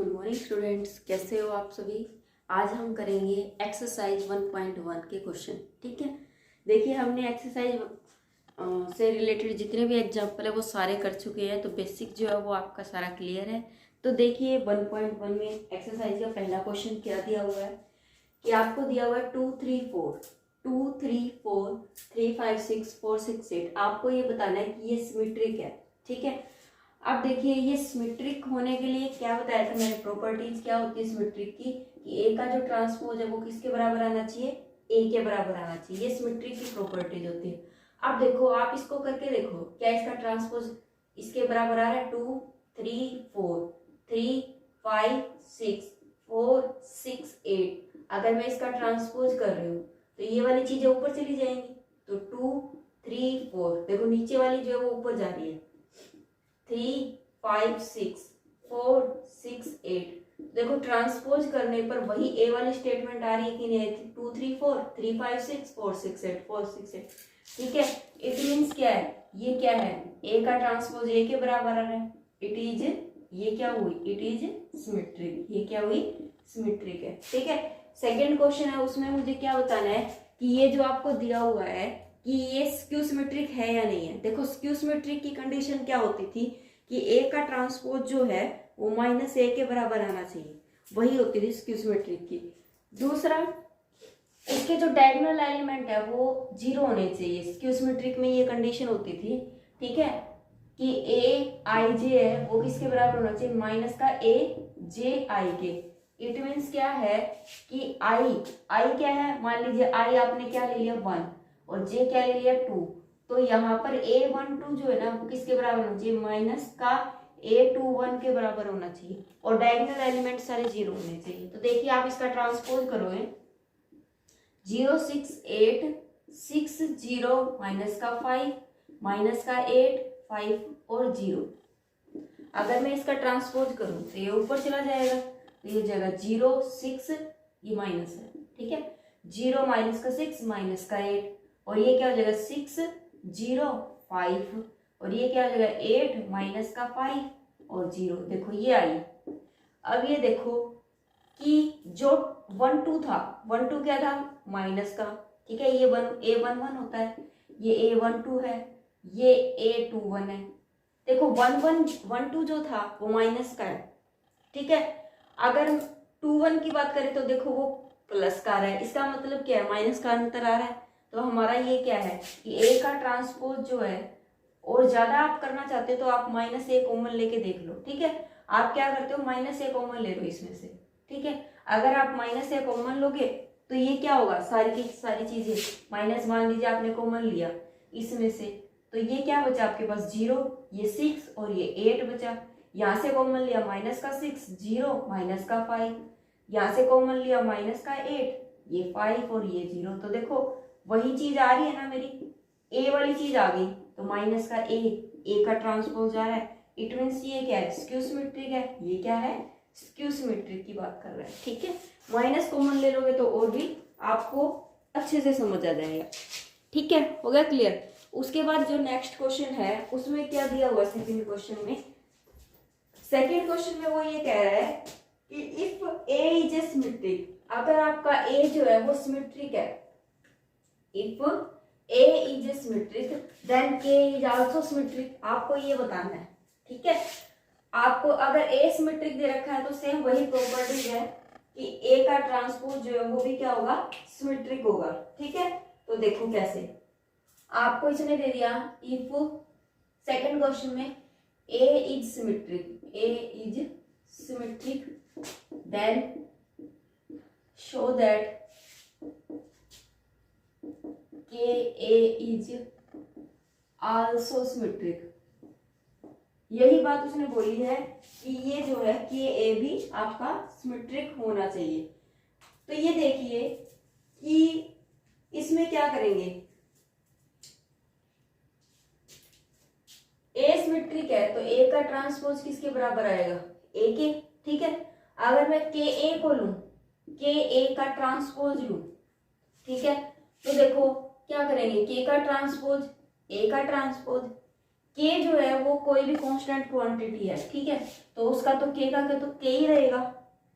Good morning students, कैसे हो आप सभी। आज हम करेंगे एक्सरसाइज 1.1 के क्वेश्चन। ठीक है, देखिए हमने एक्सरसाइज से रिलेटेड जितने भी एग्जाम्पल है वो सारे कर चुके हैं, तो बेसिक जो है वो आपका सारा क्लियर है। तो देखिए 1.1 में एक्सरसाइज का पहला क्वेश्चन क्या दिया हुआ है कि आपको दिया हुआ है 2 3 4 3 5 6 4 6 8। आपको ये बताना है कि ये सिमेट्रिक है। ठीक है, अब देखिए ये सिमेट्रिक होने के लिए क्या बताया था मैंने, प्रॉपर्टीज क्या होती है सिमेट्रिक की कि ए का जो ट्रांसपोज है वो किसके बराबर आना चाहिए, ए के बराबर आना चाहिए। ये सिमेट्रिक की प्रॉपर्टीज होती है। अब देखो आप इसको करके देखो, क्या इसका ट्रांसपोज इसके बराबर आ रहा है 2 3 4 3 5 6 4 6 8। अगर मैं इसका ट्रांसपोज कर रही हूँ तो ये वाली चीजें ऊपर चली जाएंगी, तो 2 3 4 देखो नीचे वाली जो है वो ऊपर जा रही है, 3 5 6 4 6 8। देखो ट्रांसपोज करने पर वही ए वाली स्टेटमेंट आ रही है कि नहीं, 2 3 4 3 5 6 4 6 8 4 6 8। ठीक है, इट मीन्स क्या है, ये क्या है, ए का ट्रांसपोज ए के बराबर आ रहा है। इट इज, ये क्या हुई, इट इज सिमेट्रिक। ये क्या हुई, सिमेट्रिक है। ठीक है, सेकेंड क्वेश्चन है, उसमें मुझे क्या बताना है कि ये जो आपको दिया हुआ है कि ये स्क्यू सिमेट्रिक है या नहीं है। देखो स्क्यू सिमेट्रिक की कंडीशन क्या होती थी कि ए का ट्रांसपोज जो है वो माइनस ए के बराबर आना चाहिए, वही होती थी स्क्यू सिमेट्रिक की। दूसरा, इसके जो डायगोनल एलिमेंट है वो 0 होने चाहिए। स्क्यू सिमेट्रिक में ये कंडीशन होती थी। ठीक है, कि ए आई जे है वो किसके बराबर होना चाहिए, माइनस का ए जे आई के। इट मीन्स क्या है कि आई क्या है, मान लीजिए आई आपने क्या ले लिया 1 और जे क्या ले लिया 2, तो यहाँ पर A12 जो है ना वो किसके बराबर होना चाहिए, माइनस का A21 के बराबर होना चाहिए, और डायगोनल एलिमेंट सारे 0 होने चाहिए। तो देखिए आप इसका ट्रांसपोज करोगे, 0 6 8 6 0 माइनस का 5 माइनस का 8 5 और 0। अगर मैं इसका ट्रांसपोज करूं तो ये ऊपर चला जाएगा, तो ये जगह 0 6, ये माइनस है। ठीक है, 0 माइनस का 6 माइनस का 8, और ये क्या हो जाएगा 6 0 5, और ये क्या हो जाएगा 8 माइनस का 5 और 0। देखो ये आई। अब ये देखो कि जो 1 2 था, 1 2 क्या था, माइनस का। ठीक है, ये A11 होता है, ये A12 है, ये A21 है। देखो 1 2 जो था वो माइनस का है। ठीक है, अगर 2 1 की बात करें तो देखो वो प्लस का आ रहा है, इसका मतलब क्या है, माइनस का अंतर आ रहा है। तो हमारा ये क्या है कि ए का ट्रांसपोज जो है, और ज्यादा आप करना चाहते हो तो आप माइनस ए कॉमन लेके देख लो। ठीक है, आप क्या करते हो, माइनस ए कॉमन ले लो इसमें से। ठीक है, अगर आप माइनस ए कॉमन लोगे तो ये क्या होगा, सारी की सारी चीजें माइनस, मान लीजिए आपने कॉमन लिया इसमें से, तो ये क्या बचा आपके पास 0, ये 6 और ये 8 बचा। यहाँ से कॉमन लिया माइनस का 6 0 माइनस का 5, यहाँ से कॉमन लिया माइनस का 8 ये 5 और ये 0। तो देखो वही चीज आ रही है ना मेरी, ए वाली चीज आ गई, तो माइनस का ए का ट्रांसपोज आ रहा है। इट मीन्स ये क्या है, स्क्यू सिमेट्रिक है। ये क्या है, स्क्यू सिमेट्रिक की बात कर रहा है। ठीक है, माइनस कॉमन ले लोगे तो और भी आपको अच्छे से समझ आ जाएगा। ठीक है, हो गया क्लियर। उसके बाद जो नेक्स्ट क्वेश्चन है उसमें क्या दिया हुआ, सेकंड क्वेश्चन में, सेकंड क्वेश्चन में वो ये कह रहा है कि if A is a symmetric, अगर आपका ए जो है वो सिमेट्रिक है, if A is a symmetric then K is also symmetric, आपको ये बताना है। ठीक है, आपको अगर A सिमेट्रिक दे रखा है तो सेम वही प्रॉपर्टीज है कि A का ट्रांसपोज जो है वो भी क्या होगा, सिमेट्रिक होगा। ठीक है, तो देखो कैसे, आपको इसने दे दिया इफ, सेकंड क्वेश्चन में A is symmetric then show that KA is also symmetric। यही बात उसने बोली है कि ये जो है KA भी आपका सिमेट्रिक होना चाहिए। तो ये देखिए कि इसमें क्या करेंगे, A सिमेट्रिक है तो A का ट्रांसपोज किसके बराबर आएगा, A के। ठीक है, अगर मैं KA को लूं, KA का ट्रांसपोज लूं, ठीक है, तो देखो क्या करेंगे, K का ट्रांसपोज A का ट्रांसपोज, के जो है वो कोई भी कांस्टेंट क्वांटिटी है, ठीक है, तो उसका तो के का तो के ही रहेगा,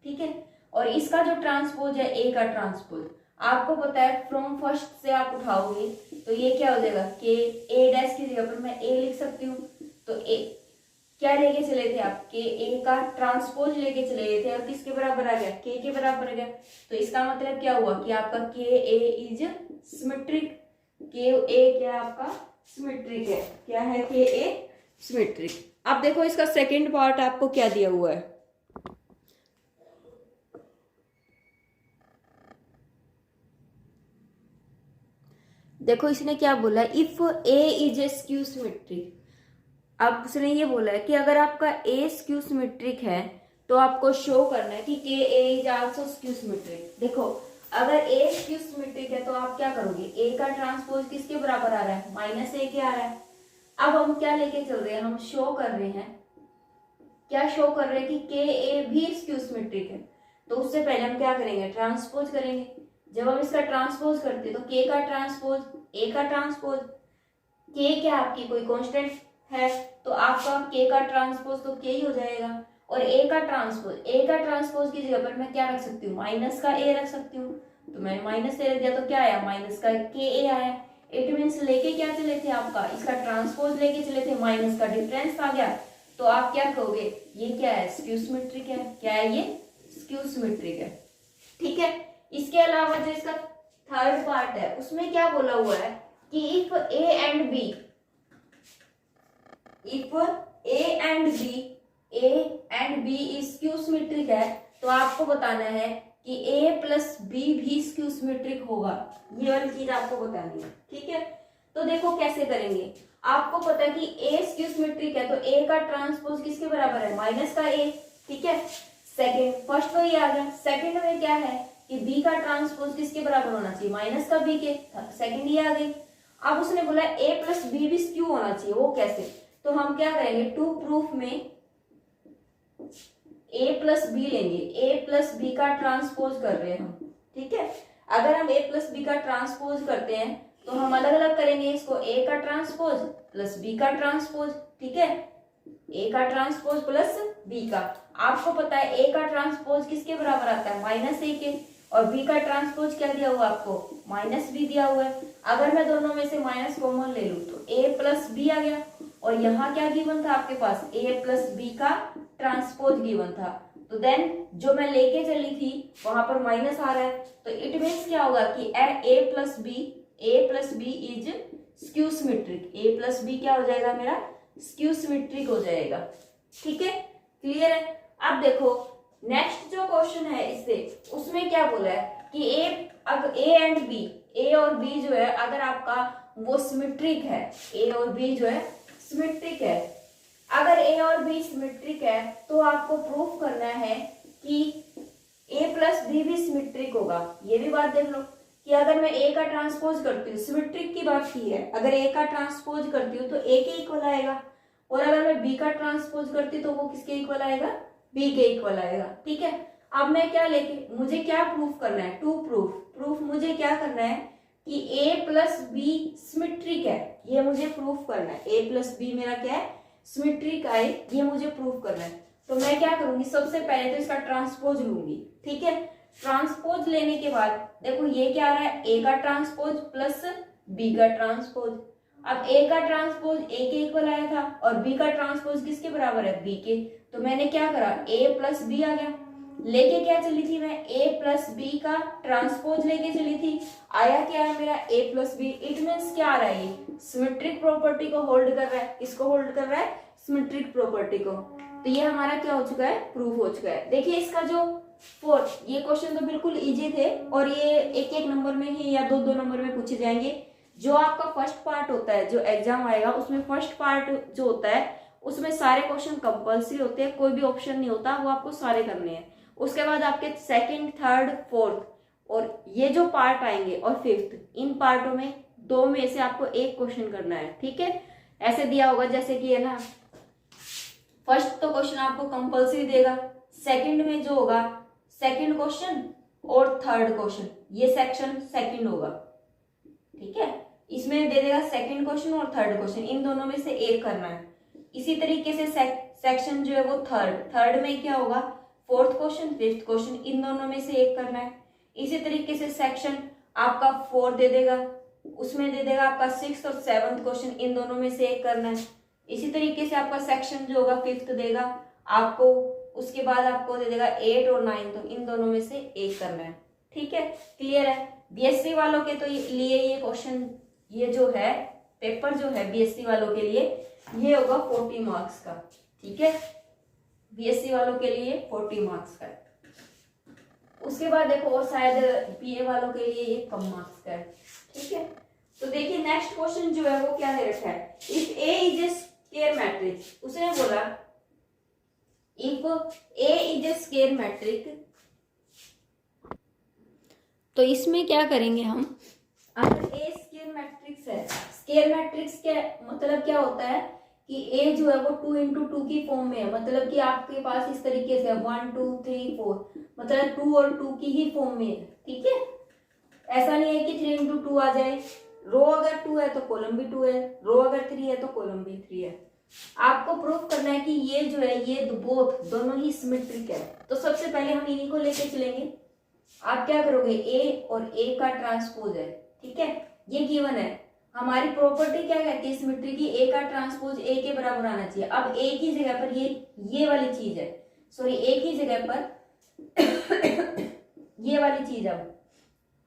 ठीक है। और इसका जो ट्रांसपोज है ए का ट्रांसपोज, आपको पता है फ्रॉम फर्स्ट से आप उठाओगे तो ये क्या हो जाएगा, के ए डैश की जगह पर मैं ए लिख सकती हूँ। तो ए क्या लेके चले थे आप, के ए का ट्रांसपोज लेके चले गए थे और किसके बराबर आ गया, के बराबर आ गया। तो इसका मतलब क्या हुआ कि आपका के ए इज सिमेट्रिक, के ए क्या आपका सिमेट्रिक है, क्या है के ए सिमेट्रिक। अब देखो इसका सेकंड पार्ट आपको क्या दिया हुआ है, देखो इसने क्या बोला, if A is a skew symmetric. अब उसने ये बोला है कि अगर आपका ए स्क्यू सिमेट्रिक है तो आपको शो करना है कि के ए इज आल्सो स्क्यू सिमेट्रिक। देखो अगर ए स्क्यू सिमेट्रिक है तो आप क्या करोगे, ए का ट्रांसपोज किसके बराबर आ रहा है, माइनस ए के आ रहा है। अब हम क्या लेके चल रहे हैं, हम शो कर रहे हैं, क्या शो कर रहे हैं कि के ए भी स्क्यू सिमेट्रिक है। तो उससे पहले हम क्या करेंगे, ट्रांसपोज करेंगे। जब हम इसका ट्रांसपोज करते हैं तो के का ट्रांसपोज ए का ट्रांसपोज, के क्या आपकी कोई कांस्टेंट है तो आपका के का ट्रांसपोज तो के ही हो जाएगा। और ए का ट्रांसपोज की जगह पर मैं क्या रख सकती हूँ, माइनस का ए रख सकती हूँ। तो मैंने माइनस ए रख दिया तो क्या आया, माइनस का के ए आया। इट मीन्स लेके क्या चले थे, आपका इसका ट्रांसपोज लेके चले थे, माइनस का डिफरेंस आ गया। तो आप क्या कहोगे, ये क्या है, स्क्यू सिमेट्रिक है। क्या है ये, स्क्यू सिमेट्रिक है, ठीक है। इसके अलावा जो इसका थर्ड पार्ट है उसमें क्या बोला हुआ है कि if A and B is skew symmetric है तो आपको बताना है कि a प्लस बी भी स्क्यू सिमेट्रिक होगा। ये वाली चीज आपको बतानी है, ठीक है। तो देखो कैसे करेंगे, आपको पता है कि a स्क्यू सिमेट्रिक है तो a का ट्रांसपोज किसके बराबर है, माइनस का a, ठीक है। सेकंड, फर्स्ट में ये आ गया, सेकंड में क्या है कि b का ट्रांसपोज किसके बराबर होना चाहिए, माइनस का b के, सेकंड ये आ गई। अब उसने बोला a प्लस बी भी स्क्यू होना चाहिए, वो कैसे, तो हम क्या करेंगे, टू प्रूफ में a प्लस बी लेंगे, a प्लस बी का ट्रांसपोज कर रहे हैं हम, ठीक है। अगर हम a प्लस बी का ट्रांसपोज करते हैं तो हम अलग अलग करेंगे इसको, a का ट्रांसपोज प्लस b का ट्रांसपोज, ठीक है, a का ट्रांसपोज प्लस b का। आपको पता है a का ट्रांसपोज किसके बराबर आता है, माइनस a के, और b का ट्रांसपोज क्या दिया हुआ आपको, माइनस b दिया हुआ है। अगर मैं दोनों में से माइनस कॉमन ले लूं तो a प्लस बी आ गया, और यहाँ क्या गिवन था आपके पास, a प्लस बी का ट्रांसपोज गिवन था। तो देन जो मैं लेके चली थी वहां पर माइनस आ रहा है, तो इट मीन्स क्या होगा कि a plus B is skew symmetric, a plus B क्या हो जाएगा मेरा, स्क्यू सिमेट्रिक हो जाएगा, ठीक है, क्लियर है। अब देखो नेक्स्ट जो क्वेश्चन है इससे, उसमें क्या बोला है कि ए एंड बी, ए और बी जो है अगर आपका वो सिमेट्रिक है, ए और बी जो है सिमेट्रिक है, अगर ए और बी सिमेट्रिक है तो आपको प्रूफ करना है कि ए प्लस बी भी सिमेट्रिक होगा। ये भी बात देख लो कि अगर मैं ए का ट्रांसपोज करती हूँ, सिमेट्रिक की बात की है, अगर ए का ट्रांसपोज करती हूँ तो ए के इक्वल आएगा, और अगर मैं बी का ट्रांसपोज करती तो वो किसके इक्वल आएगा, बी के इक्वल आएगा, ठीक है। अब मैं क्या लेके, मुझे क्या प्रूफ करना है, टू प्रूफ मुझे क्या करना है कि a प्लस बी सिमेट्रिक है, ये मुझे प्रूफ करना है, a प्लस बी मेरा क्या है, सिमेट्रिक है, ये मुझे प्रूफ करना है। तो मैं क्या करूंगी, सबसे पहले तो इसका ट्रांसपोज लूंगी, ठीक है। ट्रांसपोज लेने के बाद देखो ये क्या आ रहा है, a का ट्रांसपोज प्लस b का ट्रांसपोज। अब a का ट्रांसपोज a के इक्वल आया था और b का ट्रांसपोज किसके बराबर है, b के। तो मैंने क्या करा, a प्लस बी आ गया, लेके क्या चली थी मैं, a प्लस बी का ट्रांसपोज लेके चली थी, आया क्या है मेरा a plus B. It means क्या आ रहा है, ये सिमेट्रिक प्रॉपर्टी को होल्ड कर रहा है, किसको होल्ड कर रहा है, सिमेट्रिक प्रॉपर्टी को। तो ये हमारा क्या हो चुका है, प्रूफ हो चुका है। देखिए इसका जो फोर्थ, ये क्वेश्चन तो बिल्कुल इजी थे और ये एक एक नंबर में ही या दो दो नंबर में पूछे जाएंगे। जो आपका फर्स्ट पार्ट होता है, जो एग्जाम आएगा उसमें फर्स्ट पार्ट जो होता है उसमें सारे क्वेश्चन कंपल्सरी होते हैं, कोई भी ऑप्शन नहीं होता, वो आपको सारे करने हैं। उसके बाद आपके सेकंड, थर्ड, फोर्थ और ये जो पार्ट आएंगे और फिफ्थ, इन पार्टों में दो में से आपको एक क्वेश्चन करना है, ठीक है। ऐसे दिया होगा जैसे कि है ना, फर्स्ट तो क्वेश्चन आपको कंपल्सरी देगा, सेकंड में जो होगा सेकंड क्वेश्चन और थर्ड क्वेश्चन, ये सेक्शन सेकंड होगा, ठीक है। इसमें दे देगा सेकंड क्वेश्चन और थर्ड क्वेश्चन, इन दोनों में से एक करना है। इसी तरीके से सेक्शन जो है वो थर्ड में क्या होगा, फोर्थ क्वेश्चन फिफ्थ क्वेश्चन, इन दोनों में से एक करना है। इसी तरीके से सेक्शन आपका 4 दे देगा, उसमें दे देगा आपका 6th और 7th क्वेश्चन, इन दोनों में से एक करना है। इसी तरीके से आपका सेक्शन जो होगा 5th देगा आपको, उसके बाद आपको दे देगा 8 और 9, तो इन दोनों में से एक करना है। ठीक है, क्लियर है। बीएससी वालों के तो लिए ये क्वेश्चन, ये जो है पेपर जो है बीएससी वालों के लिए ये होगा 40 मार्क्स का। ठीक है, बीएससी वालों के लिए 40 मार्क्स का है। उसके बाद देखो और शायद बीए वालों के लिए ये कम मार्क्स का है। ठीक है, तो देखिए नेक्स्ट क्वेश्चन जो है वो क्या दे रखा है, if A is a square matrix, उसने बोला if A is a square matrix, तो इसमें क्या करेंगे हम, अगर ए स्क्वायर मैट्रिक्स है, स्क्वायर मैट्रिक्स के मतलब क्या होता है कि ए जो है वो 2 into 2 की फॉर्म में है, मतलब कि आपके पास इस तरीके से 1 2 3 4, मतलब 2 और 2 की ही फॉर्म में है। ठीक है, ऐसा नहीं है कि 3 into 2 आ जाए, रो अगर 2 है तो कॉलम भी 2 है, रो अगर 3 है तो कॉलम भी 3 है। आपको प्रूफ करना है कि ये जो है ये बोथ दोनों ही सिमेट्रिक है। तो सबसे पहले हम इन्हीं को लेके चलेंगे। आप क्या करोगे, ए और ए का ट्रांसपोज है। ठीक है, ये गिवन है, हमारी प्रॉपर्टी क्या कहती है सिमेट्री की, ए का ट्रांसपोज ए के बराबर आना चाहिए। अब ए की जगह पर ये वाली चीज है, सॉरी ए की जगह पर ये वाली चीज। अब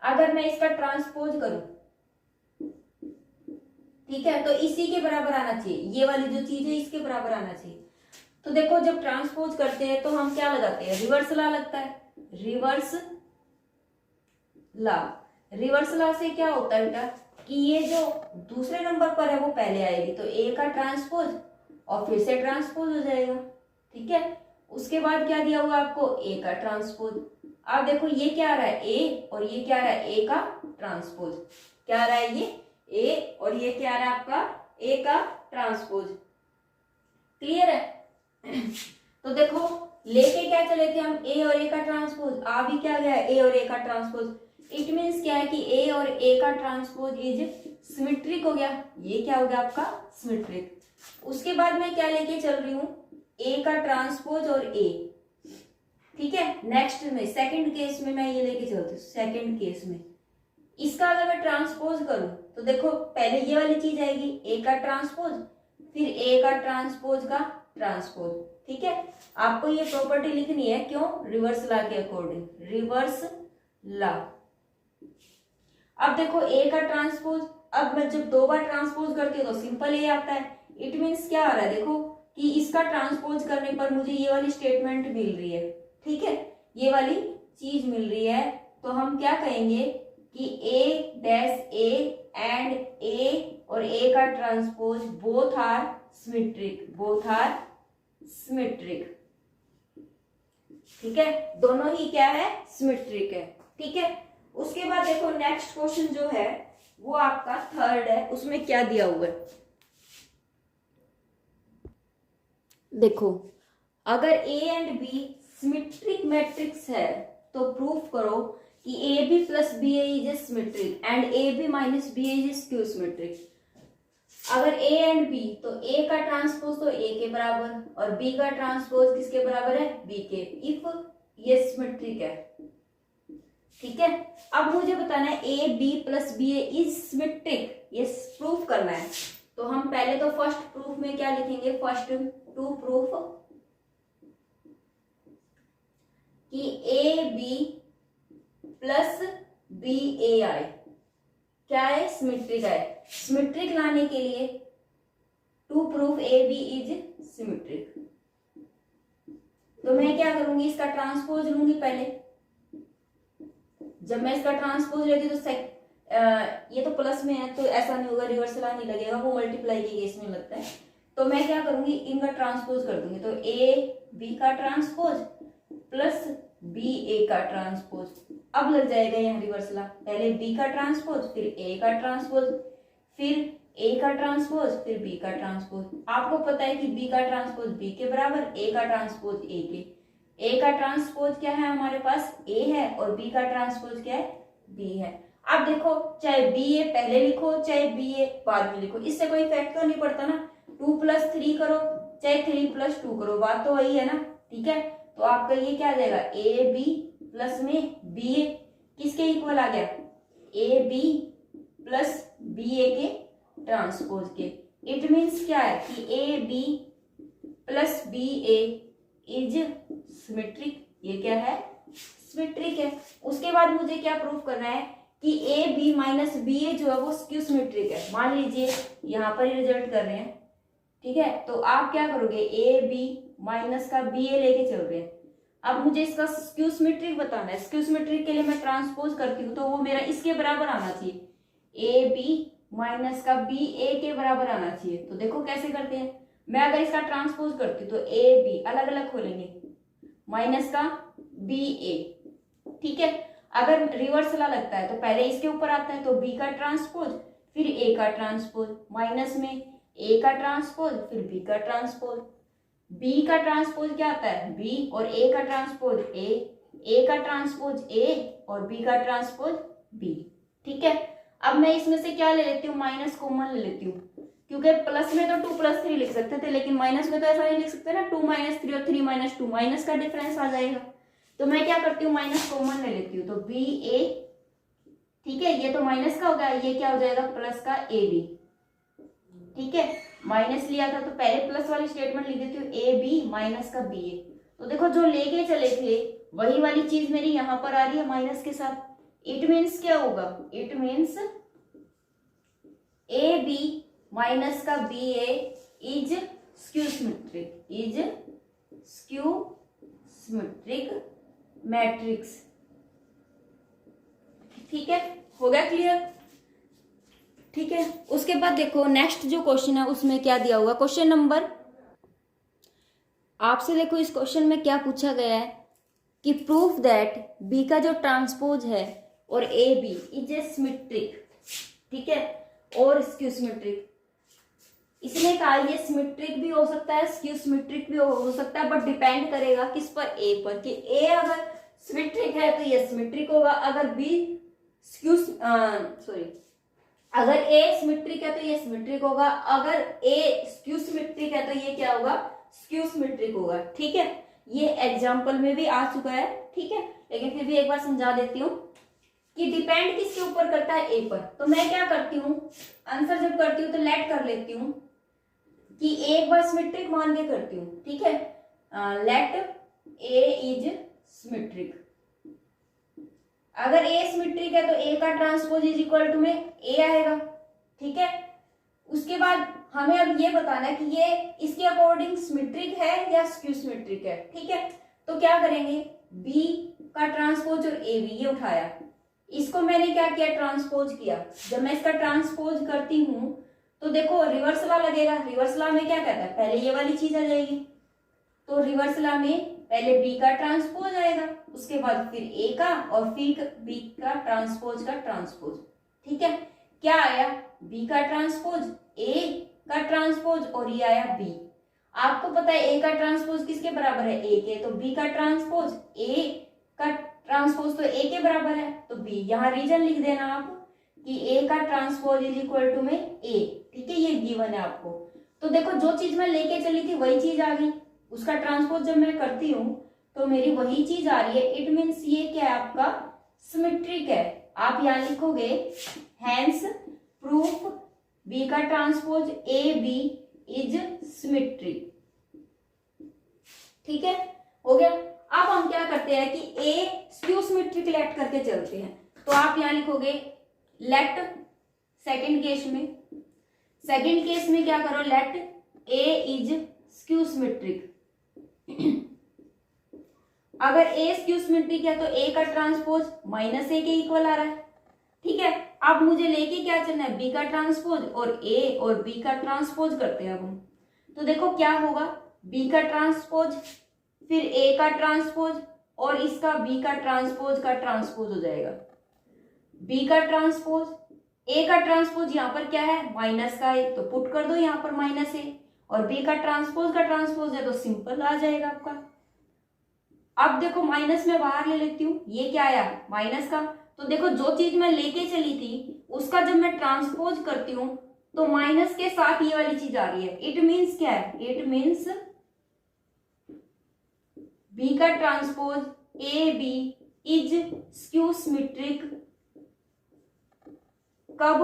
अगर मैं इसका ट्रांसपोज करूं, ठीक है, तो इसी के बराबर आना चाहिए, ये वाली जो चीज है इसके बराबर आना चाहिए। तो देखो जब ट्रांसपोज करते हैं तो हम क्या लगाते हैं, रिवर्स लॉ लगता है, रिवर्स लॉ। रिवर्स लॉ से क्या होता है बेटा कि ये जो दूसरे नंबर पर है वो पहले आएगी, तो ए का ट्रांसपोज और फिर से ट्रांसपोज हो जाएगा। ठीक है, उसके बाद क्या दिया हुआ आपको, ए का ट्रांसपोज। अब देखो ये क्या आ रहा है, ए और ये क्या आ रहा है, ए का ट्रांसपोज। क्या आ रहा है, ये ए और ये क्या आ रहा है आपका, ए का ट्रांसपोज। क्लियर है। तो देखो लेके क्या चले थे हम, ए और ए का ट्रांसपोज, आ भी क्या गया, ए और ए का ट्रांसपोज। इट मीन्स क्या है कि ए और ए का ट्रांसपोज इज सिमेट्रिक हो गया, ये क्या हो गया आपका सिमेट्रिक। उसके बाद मैं क्या लेके चल रही हूं, ए का ट्रांसपोज और ए। ठीक है, नेक्स्ट में सेकंड केस में मैं ये लेके चलती हूँ। सेकंड केस में इसका अगर मैं ट्रांसपोज करूं तो देखो पहले ये वाली चीज आएगी, ए का ट्रांसपोज, फिर ए का ट्रांसपोज का ट्रांसपोज। ठीक है, आपको ये प्रॉपर्टी लिखनी है, क्यों, रिवर्स लॉ के अकॉर्डिंग, रिवर्स लॉ। अब देखो ए का ट्रांसपोज, अब मैं जब 2 बार ट्रांसपोज करती हूँ तो सिंपल ए आता है। इट मीन्स क्या आ रहा है, देखो कि इसका ट्रांसपोज करने पर मुझे ये वाली स्टेटमेंट मिल रही है। ठीक है, ये वाली चीज मिल रही है, तो हम क्या कहेंगे कि ए डैश ए एंड ए और ए का transpose both are symmetric, both are symmetric. ठीक है, दोनों ही क्या है, सिमेट्रिक है। ठीक है, उसके बाद देखो नेक्स्ट क्वेश्चन जो है वो आपका थर्ड है, उसमें क्या दिया हुआ है, देखो अगर A and B symmetric matrix है तो प्रूफ करो कि A B plus B is symmetric and A B minus B is skew symmetric. अगर ए एंड बी, तो ए का ट्रांसपोज तो ए के बराबर और बी का ट्रांसपोज किसके बराबर है, बी के, इफ ये सिमेट्रिक है। ठीक है, अब मुझे बताना है A B plus B is symmetric, ये प्रूफ करना है। तो हम पहले तो फर्स्ट प्रूफ में क्या लिखेंगे, फर्स्ट टू प्रूफ कि A B plus B A आई क्या है, सिमेट्रिक है। सिमेट्रिक लाने के लिए to proof A B is symmetric, तो मैं क्या करूंगी, इसका ट्रांसपोज लूंगी पहले। जब मैं इसका ट्रांसपोज लेती तो ये तो प्लस में है तो ऐसा नहीं होगा, रिवर्स ला नहीं लगेगा, वो मल्टीप्लाई के केस में लगता है। तो मैं क्या करूंगी, इनका ट्रांसपोज कर दूंगी, तो ए बी का ट्रांसपोज प्लस बी ए का ट्रांसपोज। अब लग जाएगा यहाँ रिवर्स ला, पहले बी का ट्रांसपोज फिर ए का ट्रांसपोज फिर ए का ट्रांसपोज फिर बी का ट्रांसपोज। आपको पता है कि बी का ट्रांसपोज बी के बराबर, ए का ट्रांसपोज ए के। ए का ट्रांसपोज क्या है हमारे पास, ए है, और बी का ट्रांसपोज क्या है, बी है। अब देखो, चाहे बी ए पहले लिखो चाहे बी ए बाद में लिखो, इससे कोई इफेक्ट तो नहीं पड़ता ना। 2+3 करो चाहे 3+2 करो, बात तो वही है ना। ठीक है, तो आपका ये क्या आ जाएगा, ए बी प्लस में बी ए किसके इक्वल आ गया, A B plus B A के ट्रांसपोज के। इट मीन्स क्या है कि A B plus B A is symmetric. ये क्या है, सिमेट्रिक है। उसके बाद मुझे क्या प्रूफ करना है कि ए बी माइनस बी ए जो है वो स्क्यू सिमेट्रिक है। मान लीजिए यहाँ पर रिजल्ट कर रहे हैं, ठीक है, तो आप क्या करोगे, ए बी माइनस का बी ए लेके चल रहे हैं। अब मुझे इसका स्क्यू सिमेट्रिक बताना है। स्क्यू सिमेट्रिक के लिए मैं ट्रांसपोज करती हूँ तो वो मेरा इसके बराबर आना चाहिए, ए बी माइनस का बी ए के बराबर आना चाहिए। तो देखो कैसे करते हैं, मैं अगर इसका ट्रांसपोज करती हूँ तो ए बी अलग अलग खोलेंगे माइनस का बी ए। ठीक है, अगर रिवर्स ला लगता है तो पहले इसके ऊपर आता है, तो बी का ट्रांसपोज फिर ए का ट्रांसपोज, माइनस में ए का ट्रांसपोज फिर बी का ट्रांसपोज। बी का ट्रांसपोज क्या आता है, बी, और ए का ट्रांसपोज ए का ट्रांसपोज ए और बी का ट्रांसपोज बी। ठीक है, अब मैं इसमें से क्या ले लेती हूँ, माइनस कॉमन ले लेती हूँ, क्योंकि प्लस में तो 2+3 लिख सकते थे, लेकिन माइनस में तो ऐसा नहीं लिख सकते ना, 2 - 3 और 3 - 2 माइनस का डिफरेंस आ जाएगा। तो मैं क्या करती हूँ, माइनस कॉमन ले लेती हूँ, तो बी ए, ठीक है, ये तो माइनस का होगा, ये क्या हो जाएगा, प्लस का ए बी। ठीक है, माइनस लिया था तो पहले प्लस वाली स्टेटमेंट लिख देती हूँ, ए बी माइनस का बी ए। तो देखो जो लेके चले थे वही वाली चीज मेरी यहाँ पर आ रही है माइनस के साथ। इट मीन्स क्या होगा, it means A B minus का B A is skew symmetric, is skew symmetric matrix. ठीक है, हो गया क्लियर। ठीक है, उसके बाद देखो नेक्स्ट जो क्वेश्चन है उसमें क्या दिया हुआ, क्वेश्चन नंबर, आपसे देखो इस क्वेश्चन में क्या पूछा गया है कि प्रूफ दैट बी का जो ट्रांसपोज है और A B is a symmetric, ठीक है, और स्क्यू सिमेट्रिक। इसने कहा ये सिमेट्रिक भी हो सकता है, स्क्यू सिमेट्रिक भी हो सकता है, बट डिपेंड करेगा किस पर, ए पर, कि ए अगर सिमेट्रिक है तो ये सिमेट्रिक होगा, अगर बी स्क्यू अगर ए सिमेट्रिक है तो ये सिमेट्रिक होगा, अगर ए स्क्यू सिमेट्रिक है तो ये क्या होगा, स्क्यू सिमेट्रिक होगा। ठीक है, ये एग्जाम्पल में भी आ चुका है। ठीक है, लेकिन फिर भी एक बार समझा देती हूँ कि डिपेंड किसके ऊपर करता है, ए पर। तो मैं क्या करती हूँ, आंसर जब करती हूँ तो लेट कर लेती हूँ कि एक बार सिमेट्रिक मान के करती हूँ। ठीक है, लेट ए इज सिमेट्रिक। अगर ए सिमेट्रिक है तो ए का ट्रांसपोज इज इक्वल टू में ए आएगा। ठीक है, उसके बाद हमें अब ये बताना है कि ये इसके अकॉर्डिंग सिमेट्रिक है या स्क्यू सिमेट्रिक है। ठीक है, तो क्या करेंगे, बी का ट्रांसपोज और ए बी ये उठाया, इसको मैंने क्या किया, ट्रांसपोज किया। जब मैं इसका ट्रांसपोज करती हूँ तो देखो रिवर्स ला लगेगा। रिवर्स ला में क्या कहता है, पहले ये वाली चीज आ जाएगी, तो रिवर्स ला में पहले बी का ट्रांसपोज आएगा, उसके बाद फिर ए का, और फिर बी का ट्रांसपोज का ट्रांसपोज। ठीक है, क्या आया, बी का ट्रांसपोज, ए का ट्रांसपोज, और ये आया बी। आपको पता है ए का ट्रांसपोज किसके बराबर है, ए के, तो बी का ट्रांसपोज ए का ट्रांसपोज तो ए के बराबर है, तो बी। यहाँ रीजन लिख देना आप कि ए का ट्रांसपोज इज इक्वल टू में ए। ठीक है, ये गिवन है आपको। तो देखो जो चीज मैं लेके चली थी वही चीज आ गई, उसका ट्रांसपोज जब मैं करती हूँ तो मेरी वही चीज आ रही है। इट मीन्स ये क्या है, आपका सिमेट्रिक है। आप यहाँ लिखोगे हैंस प्रूफ बी का transpose A B is symmetric. ठीक है, हो गया। अब हम क्या करते हैं कि ए स्क्यू सिमेट्रिक लेट करके चलते हैं, तो आप यहाँ लिखोगे लेट सेकंड केस में क्या करो, let A is skew symmetric. अगर ए स्क्यू सिमेट्रिक है तो ए का ट्रांसपोज माइनस ए के इक्वल आ रहा है। ठीक है, अब मुझे लेके क्या चलना है, बी का ट्रांसपोज, और ए और बी का ट्रांसपोज करते हैं अब हम। तो देखो क्या होगा, बी का ट्रांसपोज फिर ए का ट्रांसपोज और इसका बी का ट्रांसपोज हो जाएगा। बी का ट्रांसपोज, ए का ट्रांसपोज यहाँ पर क्या है, माइनस का है, तो पुट कर दो यहाँ पर माइनस ए, और बी का ट्रांसपोज है तो सिंपल आ जाएगा आपका। अब देखो माइनस में बाहर ले लेती हूँ, ये क्या आया, माइनस का, तो देखो जो चीज मैं लेके चली थी उसका जब मैं ट्रांसपोज करती हूँ तो माइनस के साथ ये वाली चीज आ रही है। इट मीन्स क्या है, इट मीन्स बी का transpose A B is skew symmetric कब,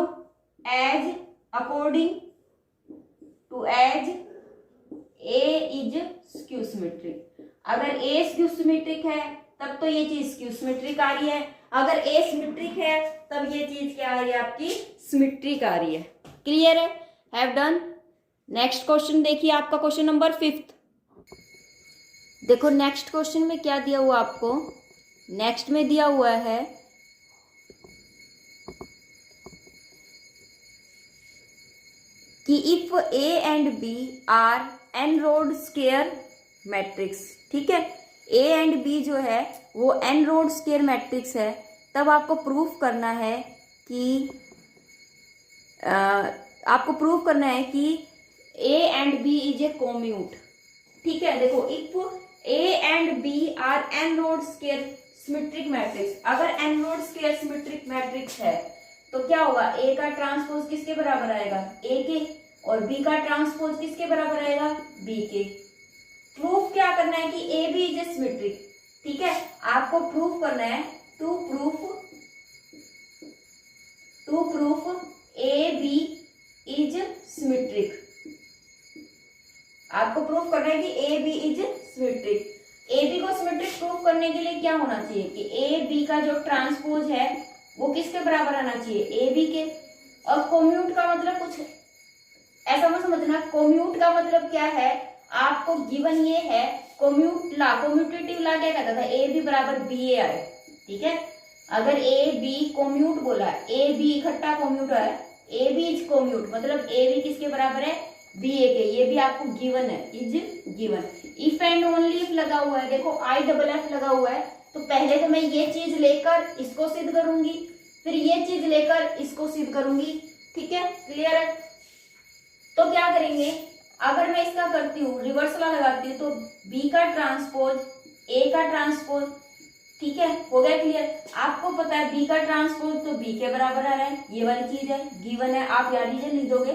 as according to as A is skew symmetric. अगर ए स्क्यू सिमेट्रिक है तब तो ये चीज स्क्यू सिमेट्रिक आ रही है, अगर ए सिमेट्रिक है तब ये चीज क्या आ रही है, आपकी सिमेट्रिक आ रही है। क्लियर है, हैव डन। नेक्स्ट क्वेश्चन देखिए आपका क्वेश्चन नंबर 5। देखो नेक्स्ट क्वेश्चन में क्या दिया हुआ आपको, नेक्स्ट में दिया हुआ है कि if A and B are n rowed square matrix, ठीक है, ए एंड बी जो है वो एन रोड स्क्वायर मैट्रिक्स है, तब आपको प्रूफ करना है कि A and B is a commute. ठीक है, देखो if A and B are n rowed square symmetric matrix, अगर n rowed square symmetric matrix है तो क्या होगा, ए का ट्रांसपोज किसके बराबर आएगा, ए के, और बी का ट्रांसपोज किसके बराबर आएगा, बी के। प्रूफ क्या करना है कि A B is a symmetric. ठीक है, आपको प्रूफ करना है to proof A B is symmetric. आपको प्रूफ करना है कि A B is symmetric. A B को सिमेट्रिक प्रूफ करने के लिए क्या होना चाहिए कि ए बी का जो ट्रांसपोज है वो किसके बराबर आना चाहिए, ए बी के। और कोम्यूट का मतलब कुछ ऐसा मत समझना, कोम्यूट का मतलब क्या है, आपको गिवन ये है, कोम्यूटेटिव ला क्या कहता था, ए बी बराबर बी ए आए। ठीक है, अगर ए बी कोम्यूट बोला, ए बी इकट्ठा कोम्यूट है, ए बी इज कोम्यूट मतलब ए बी किसके बराबर है, बी ए के। ये भी आपको गिवन है, is given. If and only if लगा हुआ है, देखो आई डबल एफ लगा हुआ है, तो पहले तो मैं ये चीज लेकर इसको सिद्ध करूंगी, फिर ये चीज लेकर इसको सिद्ध करूंगी। ठीक है, क्लियर है। तो क्या करेंगे, अगर मैं इसका करती हूँ रिवर्स ला लगाती हूँ तो बी का ट्रांसपोज ए का ट्रांसपोज, ठीक है, हो गया क्लियर। आपको पता है बी का ट्रांसपोज तो बी के बराबर आ रहा है, ये वाली चीज है, गिवन है। आप यार रीजन लिख दोगे,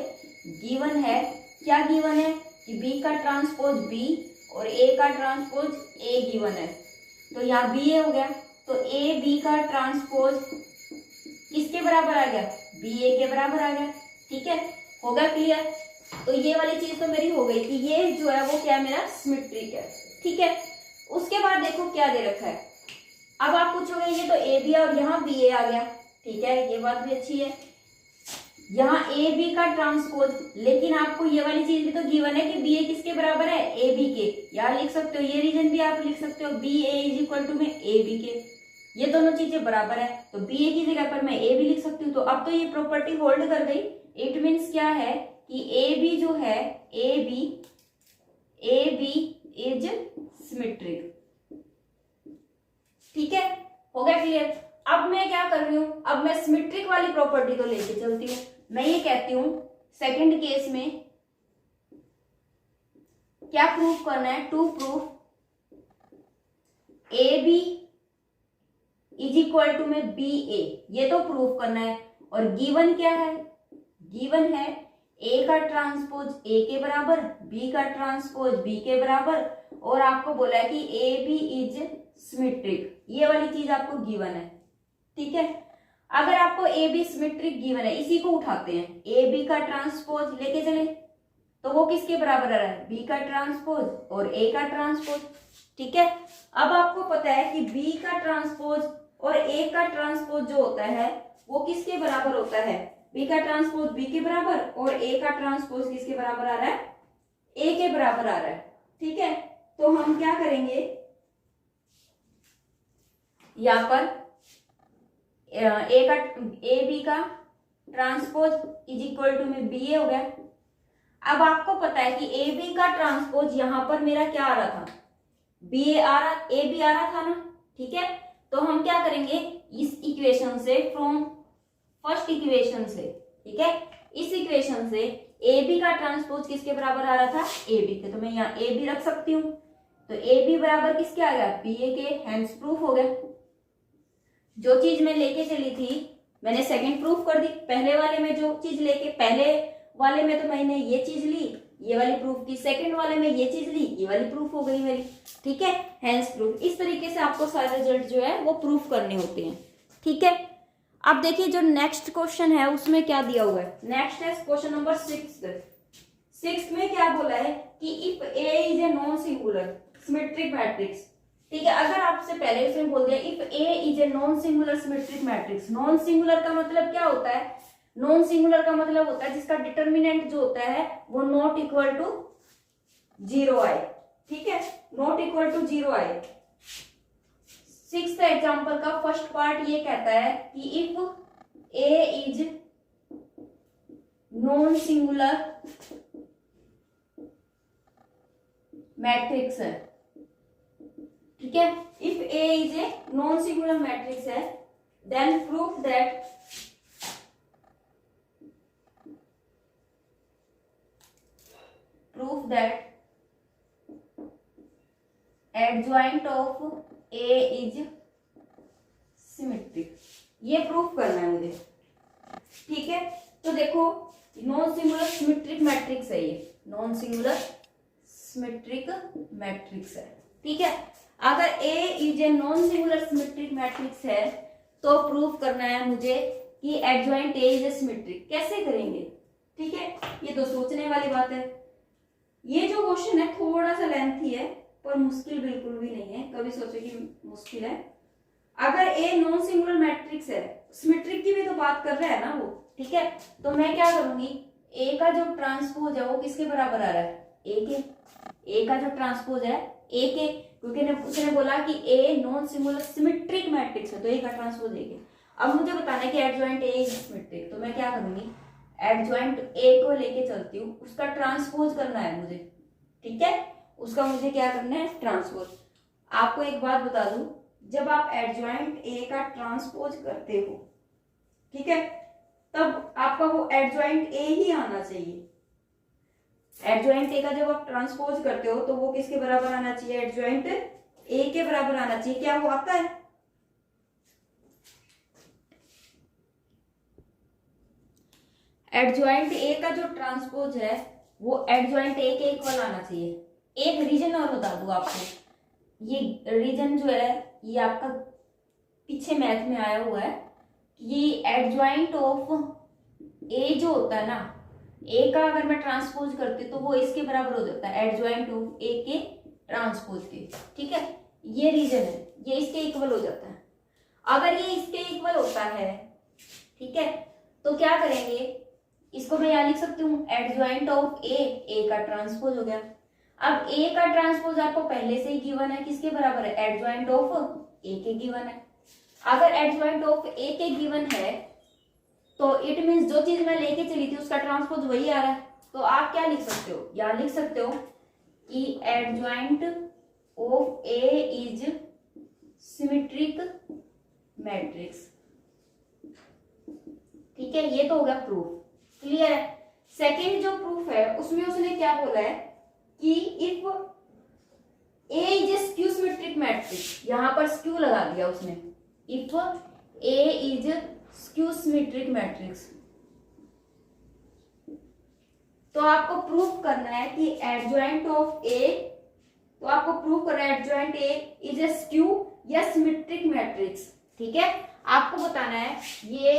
गिवन है, क्या गिवन है कि बी का ट्रांसपोज बी और ए का ट्रांसपोज ए गिवन है, तो यहाँ बी ए हो गया, तो ए बी का ट्रांसपोज किसके बराबर आ गया, बी ए के बराबर आ गया। ठीक है, हो गया क्लियर। तो ये वाली चीज तो मेरी हो गई कि ये जो है वो क्या है, मेरा सिमेट्रिक है। ठीक है, उसके बाद देखो क्या दे रखा है। अब आप पूछोगे ये तो ए बी है और यहाँ बी ए आ गया, ठीक है, ये बात भी अच्छी है, यहाँ ए बी का ट्रांसपोज, लेकिन आपको ये वाली चीज भी तो गिवन है कि बी ए किसके बराबर है, ए बी के। यार लिख सकते हो, ये रीजन भी आप लिख सकते हो, B A is equal to में ए बी के, ये दोनों चीजें बराबर है, तो बी ए की जगह पर मैं ए बी लिख सकती हूँ। तो अब तो ये प्रॉपर्टी होल्ड कर गई। इट मीन्स क्या है कि ए बी जो है, ए बी इज सिमेट्रिक। ठीक है, हो गया क्लियर। अब मैं क्या कर रही हूं, अब मैं सिमेट्रिक वाली प्रॉपर्टी को लेके चलती हूँ। मैं ये कहती हूं सेकंड केस में क्या प्रूफ करना है, to proof A B is equal to में बी ए, ये तो प्रूफ करना है। और गिवन क्या है, गिवन है ए का ट्रांसपोज ए के बराबर, बी का ट्रांसपोज बी के बराबर, और आपको बोला है कि ए बी इज सिमेट्रिक, ये वाली चीज आपको गिवन है। ठीक है, अगर आपको ए बी सिमेट्रिक गिवन है, इसी को उठाते हैं, ए बी का ट्रांसपोज लेके चले तो वो किसके बराबर आ रहा है, बी का ट्रांसपोज और ए का ट्रांसपोज। ठीक है, अब आपको पता है कि बी का ट्रांसपोज और ए का ट्रांसपोज जो होता है वो किसके बराबर होता है, बी का ट्रांसपोज बी के बराबर और ए का ट्रांसपोज किसके बराबर आ रहा है, ए के बराबर आ रहा है। ठीक है, तो हम क्या करेंगे, यहां पर ए बी का ट्रांसपोज इज इक्वल टू में बी ए हो गया। अब आपको पता है कि ए बी का ट्रांसपोज यहां पर मेरा क्या आ रहा था, बी ए आ रहा, ए बी आ रहा था ना। ठीक है, तो हम क्या करेंगे, इस इक्वेशन से, फ्रॉम फर्स्ट इक्वेशन से, ठीक है, इस इक्वेशन से ए बी का ट्रांसपोज किसके बराबर आ रहा था, ए बी के, तो मैं यहाँ ए बी रख सकती हूँ। तो ए बी बराबर किसके आ गया, बी ए के, हैंस प्रूफ हो गया। जो चीज मैं लेके चली थी मैंने सेकंड प्रूफ कर दी, पहले वाले में जो चीज लेके, पहले वाले में तो मैंने ये चीज ली, ये वाली प्रूफ की, सेकंड वाले में ये चीज ली, ये वाली प्रूफ हो गई मेरी, ठीक है, हेंस प्रूफ। इस तरीके से आपको सारे रिजल्ट जो है वो प्रूफ करने होते हैं, ठीक है। अब देखिए जो नेक्स्ट क्वेश्चन है उसमें क्या दिया हुआ है, नेक्स्ट है क्वेश्चन नंबर 6 में क्या बोला है कि if A is a non singular symmetric matrix, ठीक है। अगर आपसे पहले उसमें बोल दिया if A is a non singular symmetric matrix, non singular का मतलब क्या होता है, नॉन सिंगुलर का मतलब होता है जिसका डिटर्मिनेंट जो होता है वो नॉट इक्वल टू 0 आए, ठीक है, नॉट इक्वल टू 0 आए। 6th एग्जाम्पल का फर्स्ट पार्ट ये कहता है कि if A is non singular matrix है, ठीक है, if A is a non singular matrix है then proof that adjoint of A is symmetric, ये प्रूफ करना है मुझे, ठीक है। तो देखो नॉन सिंगुलर सिमेट्रिक मैट्रिक्स है, ये नॉन सिंगुलर सिमेट्रिक मैट्रिक्स है, ठीक है। अगर A is a non singular symmetric matrix है तो प्रूफ करना है मुझे कि adjoint A is a symmetric. कैसे करेंगे, ठीक है, ये तो सोचने वाली बात है। ये जो क्वेश्चन है थोड़ा सा लेंथी है पर मुश्किल बिल्कुल भी नहीं है, कभी सोचे कि मुश्किल है। अगर ए नॉन सिंगुलर मैट्रिक्स है, सिमेट्रिक की भी तो बात कर रहा है ना वो, ठीक है, तो मैं क्या करूंगी, ए का जो ट्रांसपोज है वो किसके बराबर आ रहा है, ए के, ए का जो ट्रांसपोज है ए के, क्योंकि उसने बोला कि ए नॉन सिंगुलर सिमेट्रिक मैट्रिक्स है तो ए का ट्रांसपोज ए के। अब मुझे बताना है कि एडजॉइंट ए इज सिमेट्रिक, तो मैं क्या करूंगी, एडजॉइंट ए को लेके चलती हूँ, उसका ट्रांसपोज करना है मुझे, ठीक है, उसका मुझे क्या करना है, ट्रांसपोज। आपको एक बात बता दूं, जब आप एडजॉइंट ए का ट्रांसपोज करते हो, ठीक है, तब आपका वो एडजॉइंट ए ही आना चाहिए। एडजॉइंट ए का जब आप ट्रांसपोज करते हो तो वो किसके बराबर आना चाहिए, एडजॉइंट ए के बराबर आना चाहिए। क्या वो आता है, एडजॉइंट ए का जो ट्रांसपोज है वो एडजॉइंट ए के इक्वल आना चाहिए। एक रीजन और बता दूं आपको, ये रीजन जो है ये आपका पीछे मैथ में आया हुआ है, ये एडजॉइंट ऑफ ए जो होता है ना, ए का अगर मैं ट्रांसपोज करती तो वो इसके बराबर हो जाता है, एडजॉइंट ऑफ ए के ट्रांसपोज के, ठीक है, ये रीजन है, ये इसके इक्वल हो जाता है। अगर ये इसके इक्वल होता है, ठीक है, तो क्या करेंगे, इसको मैं यहां लिख सकती हूँ एडजॉइंट ऑफ ए का ट्रांसपोज हो गया। अब ए का ट्रांसपोज आपको पहले से ही गिवन है, किसके बराबर है, एडजॉइंट ऑफ ए के गिवन है। अगर एडजॉइंट ऑफ ए के गिवन है तो इट मींस जो चीज मैं लेके चली थी उसका ट्रांसपोज वही आ रहा है, तो आप क्या लिख सकते हो, या लिख सकते हो कि adjoint of A is symmetric matrix, ठीक है, ये तो हो गया प्रूफ, क्लियर है। सेकेंड जो प्रूफ है उसमें उसने क्या बोला है कि if A is a skew symmetric matrix, यहां पर स्क्यू लगा दिया उसने, if A is skew symmetric matrix, तो आपको प्रूफ करना है कि एडजॉइंट ऑफ ए, तो आपको प्रूफ करना है adjoint A is a skew या सिमेट्रिक मैट्रिक्स, ठीक है। आपको बताना है ये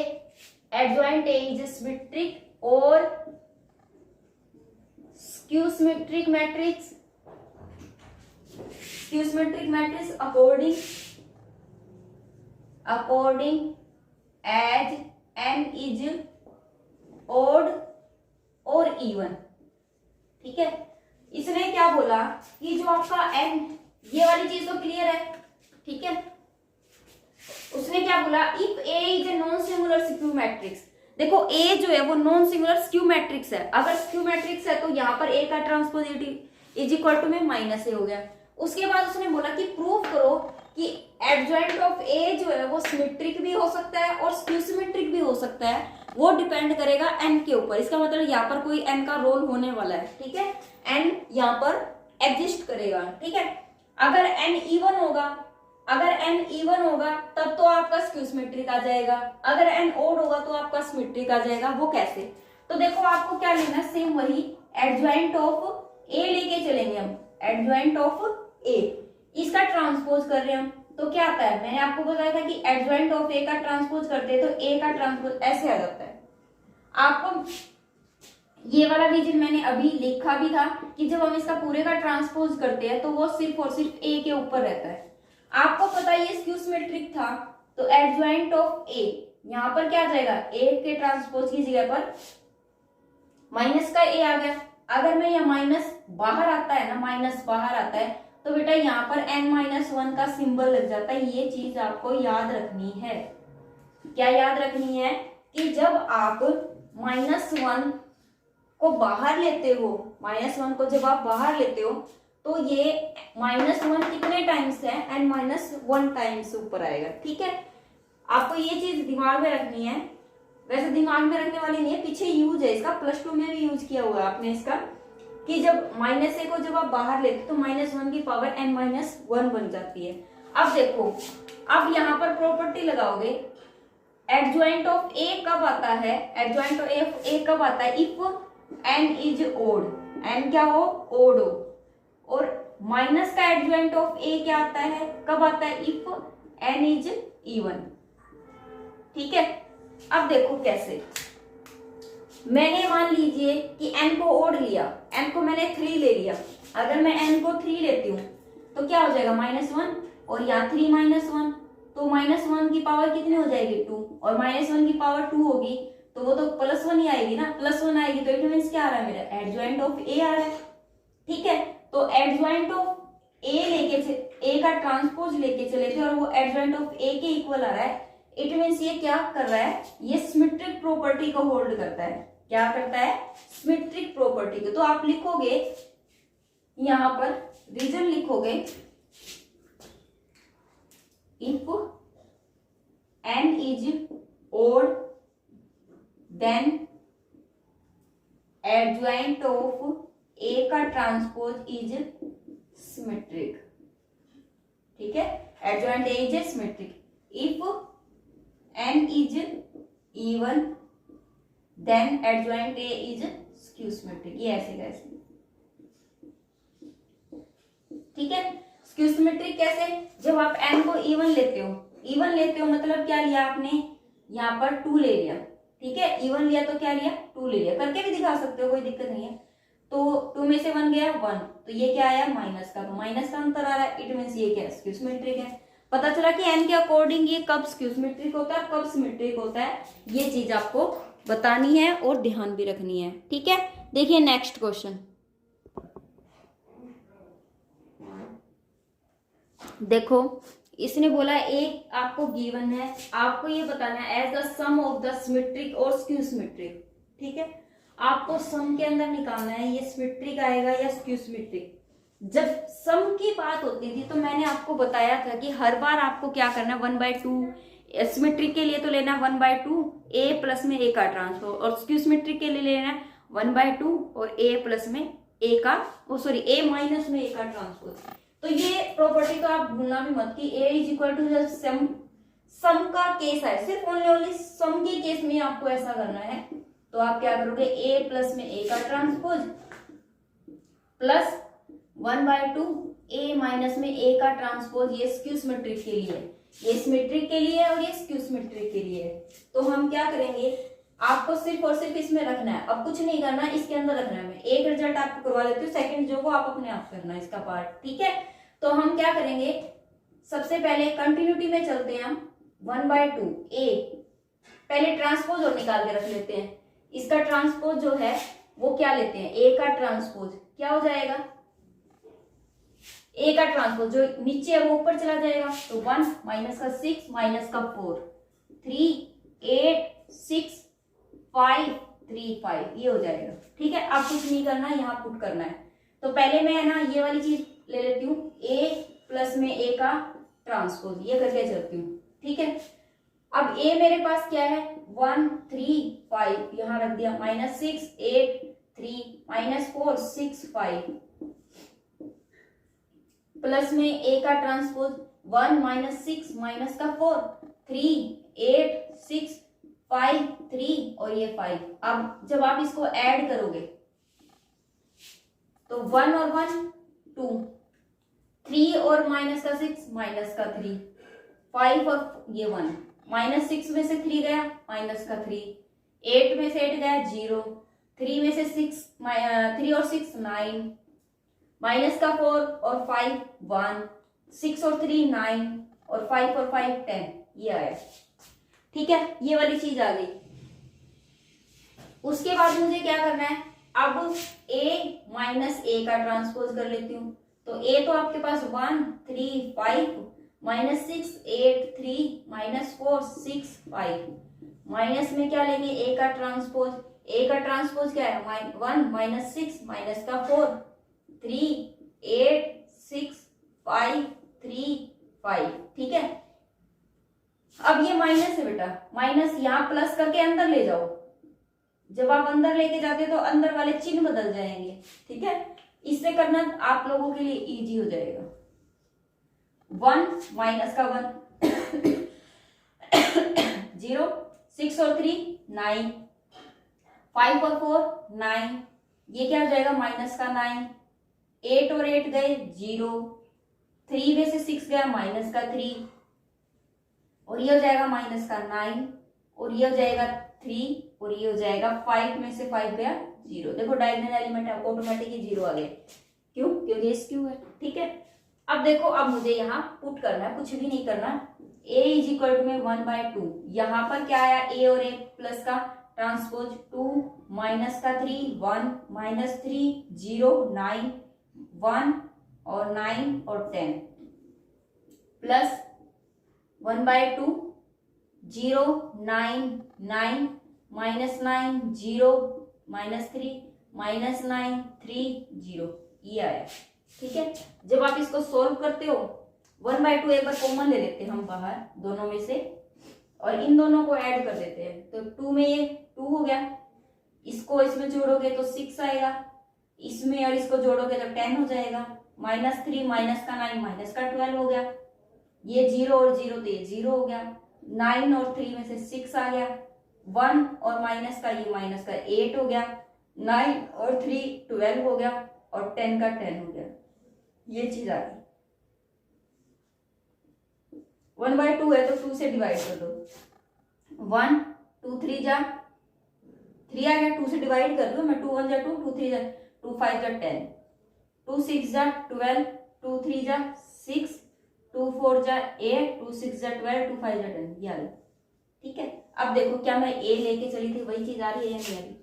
adjoint A is a symmetric और skew symmetric matrix, skew symmetric matrix according as n is odd और इवन, ठीक है। इसने क्या बोला कि जो आपका n, ये वाली चीज तो क्लियर है, ठीक है। उसने क्या बोला, if a is a non singular skew matrix, देखो a जो है वो नॉन सिंगुलर स्क्यू मैट्रिक्स है, अगर स्क्यू मैट्रिक्स है तो यहाँ पर a का ट्रांसपोजिटिव इज इक्वल टू में माइनस ए हो गया। उसके बाद उसने बोला कि प्रूव करो कि एडजॉइंट ऑफ a जो है वो सिमेट्रिक भी हो सकता है और स्क्यू सिमेट्रिक भी हो सकता है, वो डिपेंड करेगा n के ऊपर। इसका मतलब यहाँ पर कोई n का रोल होने वाला है, ठीक है, n यहाँ पर एग्जिस्ट करेगा, ठीक है। अगर n इवन होगा, अगर एन इवन होगा तब तो आपका स्क्यू सिमेट्रिक आ जाएगा, अगर एन ओड होगा तो आपका सिमेट्रिक आ जाएगा। वो कैसे? तो देखो आपको क्या लेना, सेम वही एडजॉइंट ऑफ ए लेके चलेंगे हम, एडजॉइंट ऑफ ए, इसका ट्रांसपोज कर रहे हैं हम, तो क्या आता है, मैंने आपको बताया था कि एडजॉइंट ऑफ ए का ट्रांसपोज करते हैं तो ए का ट्रांसपोज ऐसे आ जाता है। आपको ये वाला रीजन मैंने अभी लिखा भी था कि जब हम इसका पूरे का ट्रांसपोज करते हैं तो वो सिर्फ और सिर्फ ए के ऊपर रहता है। आपको पता है ये स्क्यू सिमेट्रिक था, तो एडजॉइंट ऑफ ए यहां पर क्या आ जाएगा, ए के ट्रांसपोज की जगह पर माइनस का ए आ गया। अगर मैं यहाँ माइनस बाहर आता है ना, माइनस बाहर आता है तो बेटा यहाँ पर n-1 का सिंबल लग जाता है। ये चीज आपको याद रखनी है। क्या याद रखनी है कि जब आप -1 को बाहर लेते हो, -1 को जब आप बाहर लेते हो तो ये -1 कितने टाइम्स है, n-1 टाइम्स ऊपर आएगा। ठीक है, आपको ये चीज दिमाग में रखनी है। वैसे दिमाग में रखने वाली नहीं है, पीछे यूज है इसका, +2 में भी यूज किया हुआ है आपने इसका, कि जब -a को जब आप बाहर लेते तो -1 की पावर n-1 बन जाती है। अब देखो, अब यहाँ पर प्रॉपर्टी लगाओगे, एडजॉइंट ऑफ ए कब आता है, एडजॉइंट ऑफ ए कब आता है, if n is odd, n क्या हो, ओड हो। और माइनस का एडजॉइंट ऑफ ए क्या आता है, कब आता है, इफ n इज इवन। ठीक है, अब देखो कैसे, मैंने मान लीजिए कि n को ओड लिया, n को मैंने 3 ले लिया। अगर मैं n को 3 लेती हूँ तो क्या हो जाएगा, -1, और यहाँ 3 -1, तो -1 की पावर कितनी हो जाएगी, 2, और -1 की पावर 2 होगी तो वो तो +1 ही आएगी ना, +1 आएगी तो इट मींस क्या आ रहा है, मेरा एडजॉइंट ऑफ ए आ रहा है। ठीक है, तो एडजॉइंट ऑफ ए लेके ए का ट्रांसपोज लेके चले थे और वो एडजॉइंट ऑफ ए के इक्वल आ रहा है। इट मींस ये क्या कर रहा है, ये सिमेट्रिक प्रॉपर्टी को होल्ड करता है। क्या करता है, सिमेट्रिक प्रॉपर्टी को। तो आप लिखोगे यहां पर, रीजन लिखोगे, if n is odd then adjoint of A का ट्रांसपोज इज सिमेट्रिक। ठीक है, adjoint A is symmetric. If n is even then adjoint A is skew symmetric. ये ऐसे कैसे, ठीक है, स्क्यू सिमेट्रिक कैसे, जब आप n को इवन लेते हो, इवन लेते हो मतलब क्या लिया आपने, यहाँ पर 2 ले लिया। ठीक है, इवन लिया तो क्या लिया, 2 ले लिया, करके भी दिखा सकते हो, कोई दिक्कत नहीं है। तो 2 में से 1 गया 1, तो ये क्या आया, माइनस का, तो माइनस का अंतर आ रहा है। इट मींस ये क्या है, स्क्यू सिमेट्रिक है। पता चला कि n के अकॉर्डिंग ये कब स्क्यू सिमेट्रिक होता है, कब सिमेट्रिक होता है, ये चीज आपको बतानी है और ध्यान भी रखनी है। ठीक है, देखिए नेक्स्ट क्वेश्चन, देखो इसने बोला एक आपको गिवन है, आपको ये बताना है as the sum of the symmetric और स्क्यू सिमेट्रिक। ठीक है, आपको सम के अंदर निकालना है ये सिमेट्रिक आएगा या स्क्यू सिमेट्रिक। जब सम की बात होती थी तो मैंने आपको बताया था कि हर बार आपको क्या करना है, 1/2, सिमेट्रिक के लिए तो लेना 1/2 a प्लस में a का ट्रांसपोज, और स्क्यू सिमेट्रिक के लिए लेना 1/2 और a प्लस में a का, a माइनस में a का ट्रांसपोज। तो ये प्रॉपर्टी तो आप भूलना भी मत कि a इज इक्वल टू जब सम का केस है, सिर्फ ओनली सम के केस में आपको ऐसा करना है। तो आप क्या करोगे, a प्लस में a का ट्रांसपोज प्लस 1/2 a माइनस में a का ट्रांसपोज, ये स्क्यू सिमेट्रिक के लिए, ये सिमेट्रिक के लिए और ये स्क्यू सिमेट्रिक के लिए। तो हम क्या करेंगे, आपको सिर्फ और सिर्फ इसमें रखना है, अब कुछ नहीं करना, इसके अंदर रखना है। मैं एक रिजल्ट आपको करवा देती हूँ, सेकंड जो को आप अपने आप करना इसका पार्ट। ठीक है, तो हम क्या करेंगे, सबसे पहले कंटिन्यूटी में चलते हैं हम, 1/2 a, पहले ट्रांसपोज और निकाल के रख लेते हैं। इसका ट्रांसपोज जो है वो क्या लेते हैं, a का ट्रांसपोज क्या हो जाएगा, a का ट्रांसपोज जो नीचे है वो ऊपर चला जाएगा, तो 1 माइनस का 6 माइनस का 4, 3 8 6 5 3 5, ये हो जाएगा। ठीक है, अब कुछ नहीं करना, यहाँ पुट करना है। तो पहले मैं ना ये वाली चीज ले लेती हूँ, a प्लस में a का ट्रांसपोज, ये करके चलती हूँ। ठीक है, अब a मेरे पास क्या है, 1 3 5, यहाँ रख दिया, -6 8 3 -4 6 5, प्लस में a का ट्रांसपोज 1 माइनस 6 माइनस का 4, 3, 8, 6, 5, 3 और ये 5। अब जब आप इसको ऐड करोगे तो 1 और 1 2, 3 और माइनस का 6 माइनस का 3, 5 और ये 1, माइनस 6 में से 3 गया माइनस का 3, 8 में से 8 गया 0, 3 में से 6 3 और 6 9, माइनस का 4 और 5 1, 6 और 3 9 और 5 और 5 10, ये आया। ठीक है, ये वाली चीज आ गई। उसके बाद मुझे क्या करना है, अब a माइनस ए का ट्रांसपोज कर लेती हूँ। तो a तो आपके पास 1 3 5 माइनस 6 8 3 माइनस 4 6 5, माइनस में क्या लेंगे a का ट्रांसपोज। a का ट्रांसपोज क्या है 1 माइनस 6 माइनस का 4 3 8 6 5 3 5। ठीक है, अब ये माइनस है बेटा, माइनस यहाँ प्लस करके अंदर ले जाओ। जब आप अंदर लेके जाते हो तो अंदर वाले चिन्ह बदल जाएंगे। ठीक है, इससे करना आप लोगों के लिए इजी हो जाएगा। 1 माइनस का 1 0, 6 और 3 9, 5 और 4 9, ये क्या हो जाएगा माइनस का 9, 8 और 8 गए 0, 3 में से 6 गया माइनस का 3 और ये हो जाएगा माइनस का 9 और ये हो जाएगा 3 और ये हो जाएगा 5 में से 5 गया 0। देखो डायगोनल एलिमेंट ऑटोमेटिकली 0 आ गया। क्यों? क्योंकि ये स्क्यू है। ठीक है, अब देखो, अब मुझे यहाँ पुट करना है, कुछ भी नहीं करना। a इज इक्वल टू में 1/2, यहाँ पर क्या आया a और a प्लस का ट्रांसपोज 2 माइनस का 3 1 माइनस 3 0 9 1 और 9 और 10 प्लस 1/2 0 9 9 माइनस 9 0 माइनस 3 माइनस 9 3 0, ये आया। ठीक है, जब आप इसको सोल्व करते हो 1/2 एक बार कॉमन ले लेते हैं हम बाहर दोनों में से और इन दोनों को ऐड कर देते हैं। तो 2 में ये 2 हो गया, इसको इसमें जोड़ोगे तो 6 आएगा, इसमें और इसको जोड़ोगे तो 10 हो जाएगा, माइनस 3 माइनस का 9 माइनस का 12 हो गया, ये 0 और 0 तो ये 0 हो गया, 9 और 3 में से 6 आ गया, 1 और माइनस का ये माइनस का 8 हो गया, 9 और 3 12 हो गया और 10 का 10 हो गया। ये चीज आ गई। 1/2 है तो 2 से डिवाइड कर दो। 1 2 3 जा 3 आ गया, 2 से डिवाइड कर दो। मैं 2 1 जा 2 2 3 जा 2 5 जा 10, 2 6 जा 12 2 3 जा 6 2 4 जा 8 2 6 जा 12 2 5 जा 10, ये आ गई। ठीक है, अब देखो क्या मैं a लेके चली थी वही चीज आ रही है या नहीं आ रही।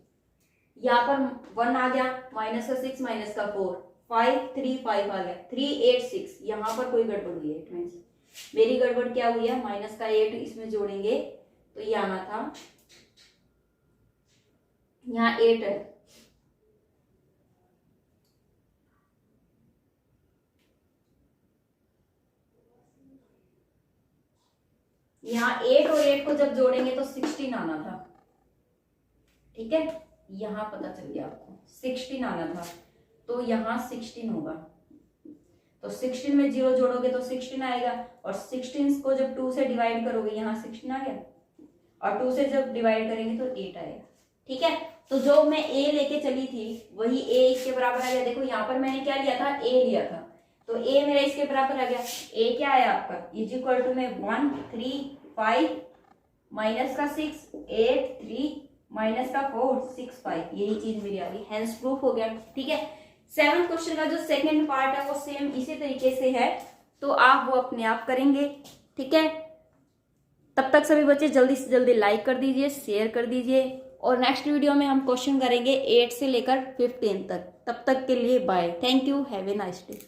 यहाँ पर 1 आ गया, माइनस का 6 माइनस का 4 5 3 5 आ गया, 3 8 6, यहाँ पर कोई गड़बड़ हुई है। इट मींस मेरी गड़बड़ क्या हुई है, माइनस का 8 इसमें जोड़ेंगे तो ये आना था, यहाँ 8 है, यहाँ 8 और 8 को जब जोड़ेंगे तो 16 आना था। ठीक है, यहां पता चल गया आपको 16 आना था, तो यहाँ 16 होगा। तो 16 में 0 जोड़ोगे तो 16 आएगा और 16 को जब 2 से डिवाइड करोगे यहाँ 16 आ गया और 2 से जब डिवाइड करेंगे तो 8 आएगा। ठीक है, तो जो मैं a लेके चली थी वही a इसके बराबर आ गया। देखो यहाँ पर मैंने क्या लिया था, a लिया था, तो a मेरा इसके बराबर आ गया। a क्या आया आपका, इज इक्वल टू में 1 3 5 माइनस का 6 8 3 माइनस का 4 6 5, यही चीज मेरी आ गई, हैंस प्रूफ हो गया। ठीक है, 7th क्वेश्चन का जो सेकंड पार्ट है वो सेम इसी तरीके से है, तो आप वो अपने आप करेंगे। ठीक है, तब तक सभी बच्चे जल्दी से जल्दी लाइक कर दीजिए, शेयर कर दीजिए और नेक्स्ट वीडियो में हम क्वेश्चन करेंगे 8 से लेकर 15 तक। तब तक के लिए bye, thank you, have a nice day.